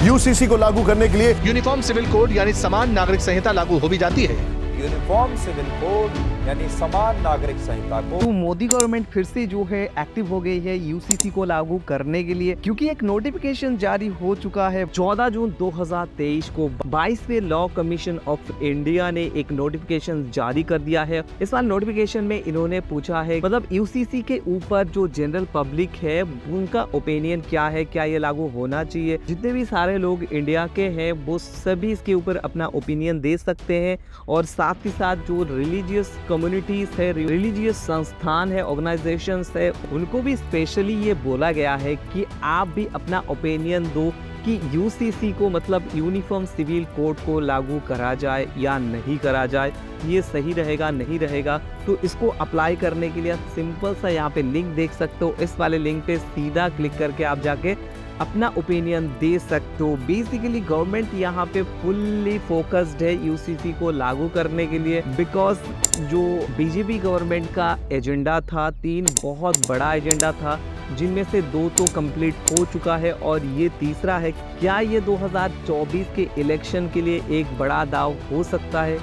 UCC को लागू करने के लिए यूनिफॉर्म सिविल कोड यानी समान नागरिक संहिता लागू हो भी जाती है। यूनिफॉर्म सिविल कोड यानी समान नागरिक संहिता को तो मोदी गवर्नमेंट फिर से जो है एक्टिव हो गई है यूसीसी को लागू करने के लिए, क्योंकि एक नोटिफिकेशन जारी हो चुका है 14 जून 2023 को 22वें लॉ कमीशन ऑफ इंडिया ने एक नोटिफिकेशन जारी कर दिया है। इस बार नोटिफिकेशन में इन्होंने पूछा है मतलब यूसीसी के ऊपर जो जनरल पब्लिक है उनका ओपिनियन क्या है, क्या ये लागू होना चाहिए। जितने भी सारे लोग इंडिया के हैं वो सभी इसके ऊपर अपना ओपिनियन दे सकते हैं, और साथ ही साथ जो रिलीजियस कम्युनिटीज है, रिलीजियस संस्थान है, ऑर्गेनाइजेशंस है, उनको भी स्पेशली ये बोला गया है कि आप भी अपना ओपिनियन दो कि यूसीसी को मतलब यूनिफॉर्म सिविल कोड को लागू करा जाए या नहीं करा जाए, ये सही रहेगा नहीं रहेगा। तो इसको अप्लाई करने के लिए सिंपल सा यहाँ पे लिंक देख सकते हो, इस वाले लिंक पे सीधा क्लिक करके आप जाके अपना ओपिनियन दे सकते हो। बेसिकली गवर्नमेंट यहाँ पे फुल्ली फोकस्ड है यूसीसी को लागू करने के लिए, बिकॉज जो बीजेपी गवर्नमेंट का एजेंडा था, 3 बहुत बड़ा एजेंडा था, जिनमें से 2 तो कंप्लीट हो चुका है और ये तीसरा है। क्या ये 2024 के इलेक्शन के लिए एक बड़ा दाव हो सकता है?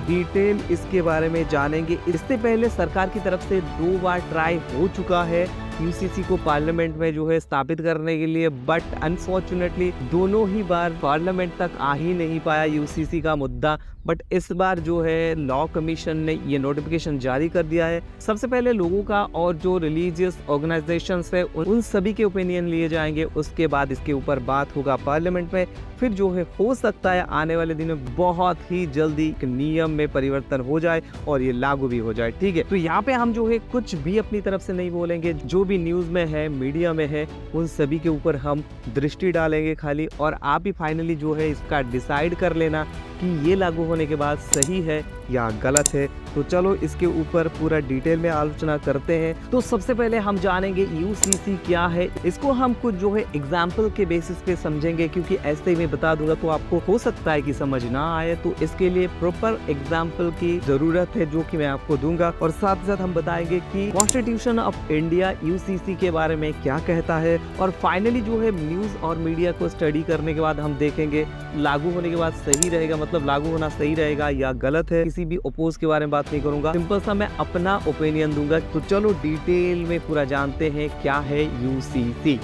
डिटेल इसके बारे में जानेंगे। इससे पहले सरकार की तरफ से 2 बार ट्राई हो चुका है यूसीसी को पार्लियामेंट में जो है स्थापित करने के लिए, बट अनफॉर्चुनेटली दोनों ही बार पार्लियामेंट तक आ ही नहीं पाया यूसीसी का मुद्दा। बट इस बार जो है लॉ कमीशन ने ये नोटिफिकेशन जारी कर दिया है। सबसे पहले लोगों का और जो रिलीजियस ऑर्गेनाइजेशंस है उन सभी के ओपिनियन लिए जाएंगे, उसके बाद इसके ऊपर बात होगा पार्लियामेंट में। फिर जो है हो सकता है आने वाले दिनों में बहुत ही जल्दी नियम में परिवर्तन हो जाए और ये लागू भी हो जाए। ठीक है, तो यहाँ पे हम जो है कुछ भी अपनी तरफ से नहीं बोलेंगे, जो भी न्यूज में है, मीडिया में है, उन सभी के ऊपर हम दृष्टि डालेंगे खाली, और आप ही फाइनली जो है इसका डिसाइड कर लेना कि ये लागू होने के बाद सही है या गलत है। तो चलो इसके ऊपर पूरा डिटेल में आलोचना करते हैं। तो सबसे पहले हम जानेंगे यूसीसी क्या है। इसको हम कुछ जो है एग्जाम्पल के बेसिस पे समझेंगे, क्योंकि ऐसे ही मैं बता दूंगा तो आपको हो सकता है कि समझ ना आए, तो इसके लिए प्रॉपर एग्जाम्पल की जरूरत है जो कि मैं आपको दूंगा। और साथ ही साथ हम बताएंगे कि कॉन्स्टिट्यूशन ऑफ इंडिया यूसीसी के बारे में क्या कहता है, और फाइनली जो है न्यूज और मीडिया को स्टडी करने के बाद हम देखेंगे लागू होने के बाद सही रहेगा, मतलब लागू होना सही रहेगा या गलत है। किसी भी ओपोज के बारे में बात नहीं करूंगा, सिंपल सा मैं अपना ओपिनियन दूंगा। तो चलो डिटेल में पूरा जानते हैं क्या है यूसीसी।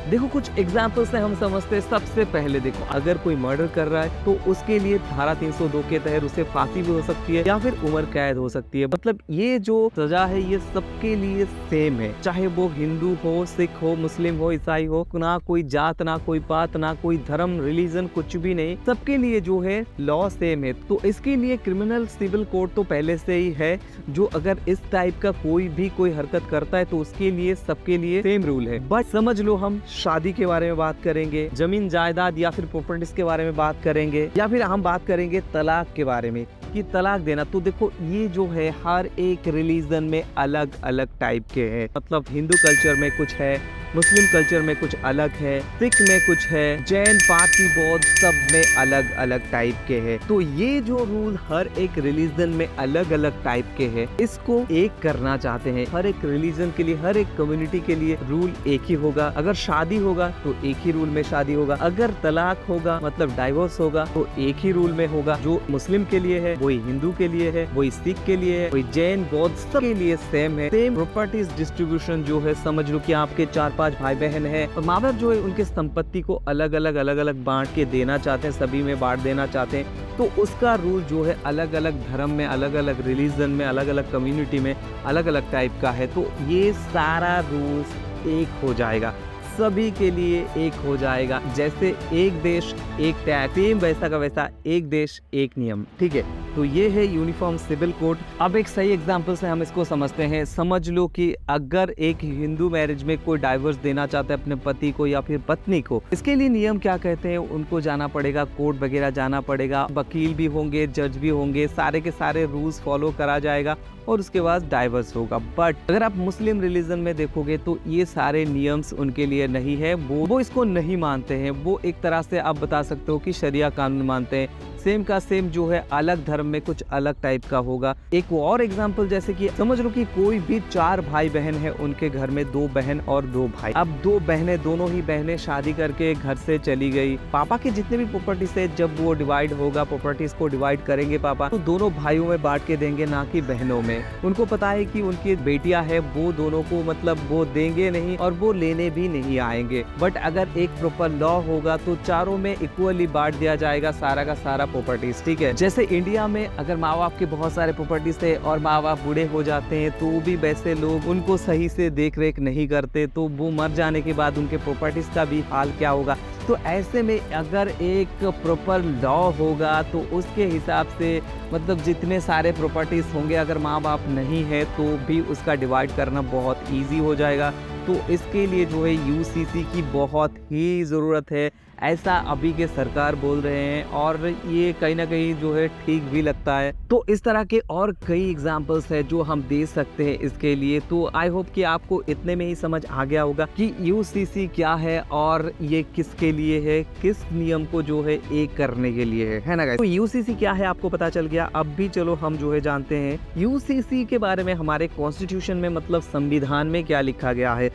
देखो कुछ एग्जाम्पल से हम समझते हैं। सबसे पहले देखो, अगर कोई मर्डर कर रहा है तो उसके लिए धारा 302 के तहत उसे फांसी भी हो सकती है या फिर उम्र कैद हो सकती है। मतलब ये जो सजा है ये सबके लिए सेम है, चाहे वो हिंदू हो, सिख हो, मुस्लिम हो, ईसाई हो, ना कोई जात, ना कोई पात, ना कोई धर्म, रिलीजन, कुछ भी नहीं, सबके लिए जो है लॉ सेम है। तो इसके लिए क्रिमिनल सिविल कोड तो पहले से ही है, जो अगर इस टाइप का कोई हरकत करता है तो उसके लिए सबके लिए सेम रूल है। बट समझ लो हम शादी के बारे में बात करेंगे, जमीन जायदाद या फिर प्रॉपर्टीज के बारे में बात करेंगे, या फिर हम बात करेंगे तलाक के बारे में कि तलाक देना। तो देखो ये जो है हर एक रिलीजन में अलग अलग टाइप के हैं। मतलब हिंदू कल्चर में कुछ है, मुस्लिम कल्चर में कुछ अलग है, सिख में कुछ है, जैन, पारसी, बौद्ध, सब में अलग अलग टाइप के हैं। तो ये जो रूल हर एक रिलीजन में अलग अलग टाइप के हैं, इसको एक करना चाहते हैं। हर एक रिलीजन के लिए, हर एक कम्युनिटी के लिए रूल एक ही होगा। अगर शादी होगा तो एक ही रूल में शादी होगा, अगर तलाक होगा मतलब डाइवोर्स होगा तो एक ही रूल में होगा। जो मुस्लिम के लिए है वही हिंदू के लिए है, वही सिख के लिए है, वही जैन, बौद्ध, सबके लिए सेम है। सेम प्रॉपर्टीज डिस्ट्रीब्यूशन जो है, समझ लो कि आपके 4-5 भाई बहन है और माँ बाप जो है उनके संपत्ति को अलग अलग बांट के देना चाहते हैं, सभी में बांट देना चाहते हैं। तो उसका रूल जो है अलग अलग धर्म में, अलग अलग रिलीजन में, अलग अलग कम्युनिटी में अलग अलग टाइप का है। तो ये सारा रूल्स एक हो जाएगा, सभी के लिए एक हो जाएगा। जैसे एक देश एक टैक्स, सेम वैसा का वैसा एक देश एक नियम। ठीक है, तो ये है यूनिफॉर्म सिविल कोड। अब एक सही एग्जांपल से हम इसको समझते हैं। समझ लो कि अगर एक हिंदू मैरिज में कोई डाइवोर्स देना चाहता है अपने पति को या फिर पत्नी को, इसके लिए नियम क्या कहते हैं, उनको जाना पड़ेगा, कोर्ट वगैरह जाना पड़ेगा, वकील भी होंगे, जज भी होंगे, सारे के सारे रूल्स फॉलो करा जाएगा और उसके बाद डाइवोर्स होगा। बट अगर आप मुस्लिम रिलीजन में देखोगे तो ये सारे नियम्स उनके लिए नहीं है, वो इसको नहीं मानते हैं। वो एक तरह से आप बता सकते हो कि शरिया कानून मानते हैं। सेम का सेम जो है अलग धर्म में कुछ अलग टाइप का होगा। एक और एग्जाम्पल जैसे कि समझ लो कि कोई भी 4 भाई बहन है, उनके घर में 2 बहन और 2 भाई। अब 2 बहनें, दोनों ही बहनें शादी करके घर से चली गई। पापा के जितने भी प्रॉपर्टी से जब वो डिवाइड होगा, प्रॉपर्टीज को डिवाइड करेंगे पापा, तो दोनों भाइयों में बांट के देंगे, ना कि बहनों में। उनको पता है कि उनकी बेटियां है, वो दोनों को मतलब वो देंगे नहीं और वो लेने भी नहीं आएंगे। बट अगर एक प्रॉपर लॉ होगा तो चारों में इक्वली बांट दिया जाएगा सारा का सारा प्रॉपर्टीज, ठीक है। जैसे इंडिया में अगर माँ बाप के बहुत सारे प्रॉपर्टीज थे और माँ बाप बूढ़े हो जाते हैं तो भी वैसे लोग उनको सही से देख रेख नहीं करते, तो वो मर जाने के बाद उनके प्रॉपर्टीज का भी हाल क्या होगा। तो ऐसे में अगर एक प्रॉपर लॉ होगा तो उसके हिसाब से मतलब जितने सारे प्रॉपर्टीज होंगे, अगर माँ बाप नहीं है तो भी उसका डिवाइड करना बहुत इजी हो जाएगा। तो इसके लिए जो है यूसीसी की बहुत ही ज़रूरत है, ऐसा अभी के सरकार बोल रहे हैं और ये कहीं ना कहीं जो है ठीक भी लगता है। तो इस तरह के और कई एग्जांपल्स है जो हम दे सकते हैं इसके लिए। तो आई होप कि आपको इतने में ही समझ आ गया होगा कि यूसीसी क्या है और ये किसके लिए है, किस नियम को जो है एक करने के लिए है ना गाइस। तो यूसीसी क्या है आपको पता चल गया। अब भी चलो हम जो है जानते हैं यूसीसी के बारे में। हमारे कॉन्स्टिट्यूशन में मतलब संविधान में क्या लिखा गया है।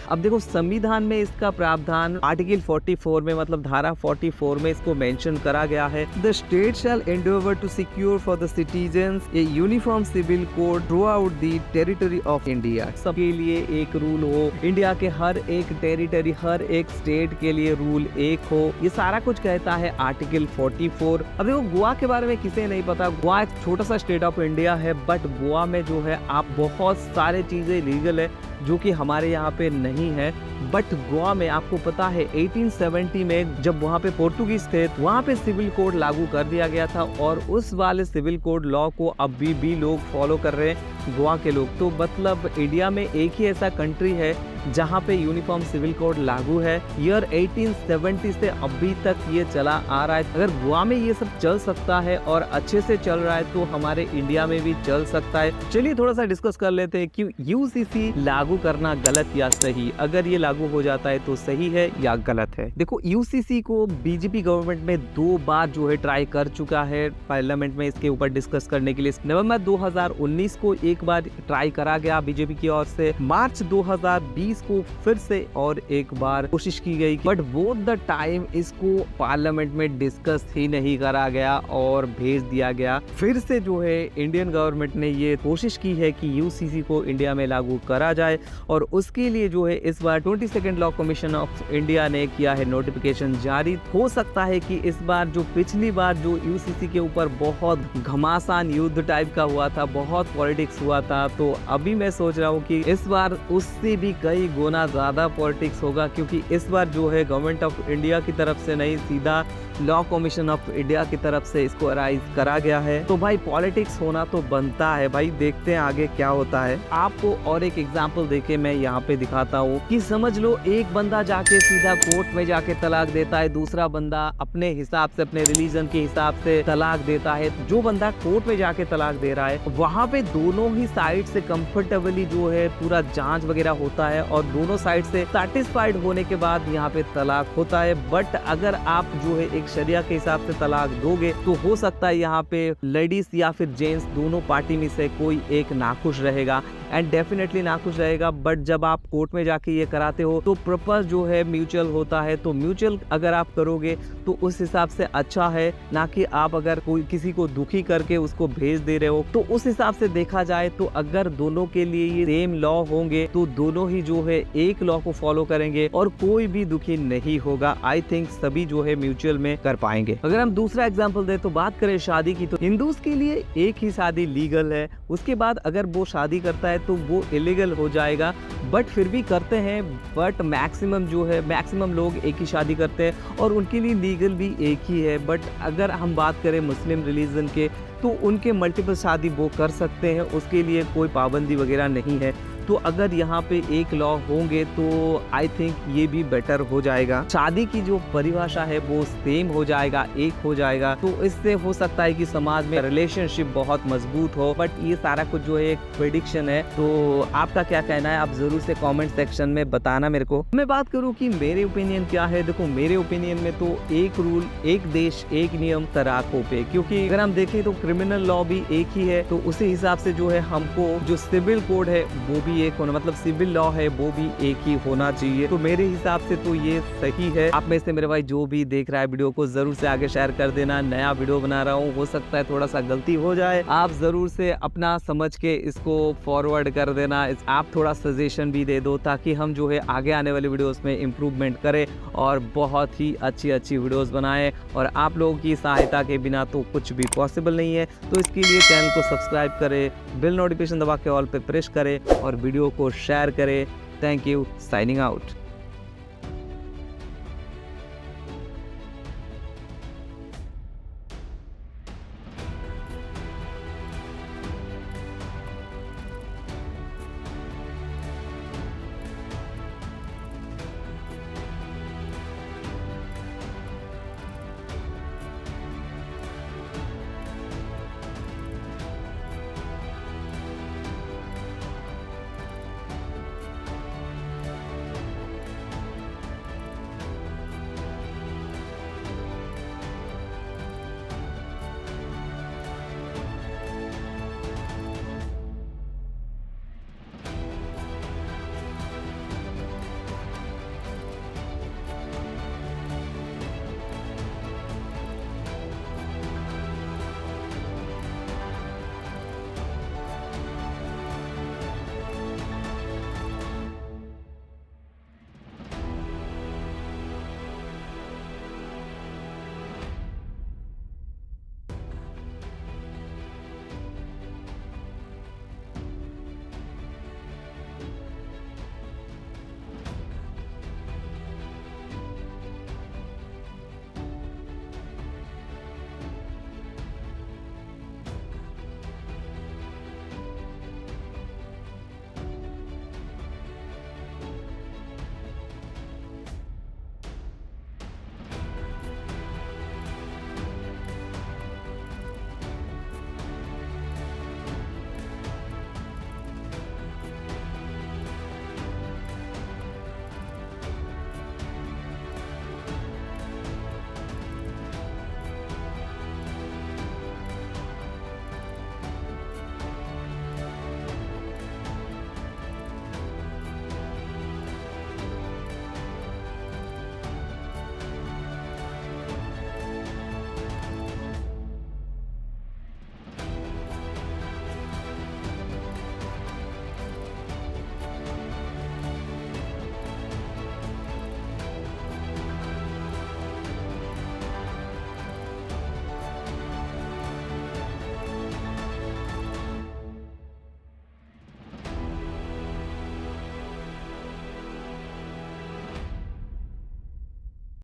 अब देखो संविधान में इसका प्रावधान आर्टिकल 44 में मतलब धारा 44 में इसको मेंशन करा गया है। The state shall endeavour to secure for the citizens a uniform civil code throughout the territory of India. सबके लिए एक रूल हो, इंडिया के हर एक टेरिटरी, हर एक स्टेट के लिए रूल एक हो, ये सारा कुछ कहता है आर्टिकल 44। अब देखो गोवा के बारे में किसे नहीं पता, गोवा एक छोटा सा स्टेट ऑफ इंडिया है, बट गोवा में जो है आप बहुत सारे चीजें लीगल है जो कि हमारे यहाँ पे नहीं है। बट गोवा में आपको पता है 1870 में जब वहाँ पे पोर्टुगीज थे, वहाँ पे सिविल कोड लागू कर दिया गया था और उस वाले सिविल कोड लॉ को अभी भी लोग फॉलो कर रहे हैं गोवा के लोग। तो मतलब इंडिया में एक ही ऐसा कंट्री है जहाँ पे यूनिफॉर्म सिविल कोड लागू है। ईयर 1870 से अभी तक ये चला आ रहा है। अगर गोवा में ये सब चल सकता है और अच्छे से चल रहा है तो हमारे इंडिया में भी चल सकता है। चलिए थोड़ा सा डिस्कस कर लेते हैं कि यूसीसी लागू करना गलत या सही। अगर ये लागू हो जाता है तो सही है या गलत है। देखो यूसीसी को बीजेपी गवर्नमेंट में 2 बार जो है ट्राई कर चुका है पार्लियामेंट में इसके ऊपर डिस्कस करने के लिए। नवंबर 2019 को एक बार ट्राई करा गया बीजेपी की ओर से, मार्च 2020 को फिर से और एक बार कोशिश की गई, बट बोथ द टाइम इसको पार्लियामेंट में डिस्कस ही नहीं करा गया और भेज दिया गया। फिर से जो है इंडियन गवर्नमेंट ने ये कोशिश की है कि यूसीसी को इंडिया में लागू करा जाए और उसके लिए जो है इस बार 22nd law commission of India ने किया है नोटिफिकेशन जारी। हो सकता है कि इस बार जो पिछली बार जो यूसीसी के ऊपर बहुत घमासान युद्ध टाइप का हुआ था, बहुत पॉलिटिक्स हुआ था, तो अभी मैं सोच रहा हूँ कि इस बार उससे भी कई गुना ज्यादा पॉलिटिक्स होगा, क्योंकि इस बार जो है गवर्नमेंट ऑफ इंडिया की तरफ से नहीं, सीधा लॉ कमीशन ऑफ इंडिया की तरफ से इसको अराइज करा गया है। तो भाई पॉलिटिक्स होना तो बनता है भाई, देखते हैं आगे क्या होता है। आपको और एक एग्जांपल देके मैं यहाँ पे दिखाता हूँ कि समझ लो एक बंदा जाके सीधा कोर्ट में जाके तलाक देता है, दूसरा बंदा अपने हिसाब से, अपने रिलीजन के हिसाब से तलाक देता है। जो बंदा कोर्ट में जाके तलाक दे रहा है वहाँ पे दोनों ही साइड से कंफर्टेबली जो है पूरा जांच वगैरह होता है और दोनों साइड से सैटिस्फाइड होने के बाद यहाँ पे तलाक होता है। बट अगर आप जो है एक शरिया के हिसाब से तलाक दोगे तो हो सकता है यहाँ पे लेडीज या फिर जेंट्स दोनों पार्टी में से कोई एक नाखुश रहेगा, एंड डेफिनेटली नाखुश रहेगा। बट जब आप कोर्ट में जाके ये कराते हो तो पर्पस जो है म्यूचुअल होता है। तो म्यूचुअल अगर आप करोगे तो उस हिसाब से अच्छा है, ना कि आप अगर कोई किसी को दुखी करके उसको भेज दे रहे हो। तो उस हिसाब से देखा जाए तो अगर दोनों के लिए ये सेम लॉ होंगे तो दोनों ही जो है एक लॉ को फॉलो करेंगे और कोई भी दुखी नहीं होगा। आई थिंक सभी जो है म्यूचुअल में कर पाएंगे। अगर हम दूसरा एग्जांपल दें तो बात करें शादी की, तो हिंदूज के लिए एक ही शादी लीगल है, उसके बाद अगर वो शादी करता है तो वो इलीगल हो जाएगा। बट फिर भी करते हैं, बट मैक्सिमम जो है मैक्सिमम लोग एक ही शादी करते हैं और उनके लिए लीगल भी एक ही है। बट अगर हम बात करें मुस्लिम रिलीजन के तो उनके मल्टीपल शादी वो कर सकते हैं, उसके लिए कोई पाबंदी वगैरह नहीं है। तो अगर यहाँ पे एक लॉ होंगे तो आई थिंक ये भी बेटर हो जाएगा। शादी की जो परिभाषा है वो सेम हो जाएगा, एक हो जाएगा, तो इससे हो सकता है कि समाज में रिलेशनशिप बहुत मजबूत हो। बट ये सारा कुछ जो है एक प्रेडिक्शन है, तो आपका क्या कहना है आप जरूर से कमेंट सेक्शन में बताना मेरे को। मैं बात करूँ कि मेरे ओपिनियन क्या है, देखो मेरे ओपिनियन में तो एक रूल, एक देश, एक नियम तराकों पे, क्योंकि अगर हम देखें तो क्रिमिनल लॉ भी एक ही है, तो उसी हिसाब से जो है हमको जो सिविल कोड है वो भी एक होना, मतलब सिविल लॉ है वो भी एक ही होना चाहिए। तो मेरे हिसाब से तो ये सही है। आप में से मेरे भाई जो भी देख रहा है वीडियो को जरूर से आगे शेयर कर देना। नया वीडियो बना रहा हूँ, हो सकता है थोड़ा सा गलती हो जाए, आप जरूर से अपना समझ के इसको फॉरवर्ड कर देना। आप थोड़ा सजेशन भी दे दो ताकि हम जो है आगे आने वाले वीडियोस में इम्प्रूवमेंट करें और बहुत ही अच्छी वीडियोस बनाएं। और आप लोगों की सहायता के बिना तो कुछ भी पॉसिबल नहीं है, तो इसके लिए चैनल को सब्सक्राइब करें, बेल नोटिफिकेशन दबा के ऑल पे प्रेस करें और वीडियो को शेयर करें। Thank you, signing out.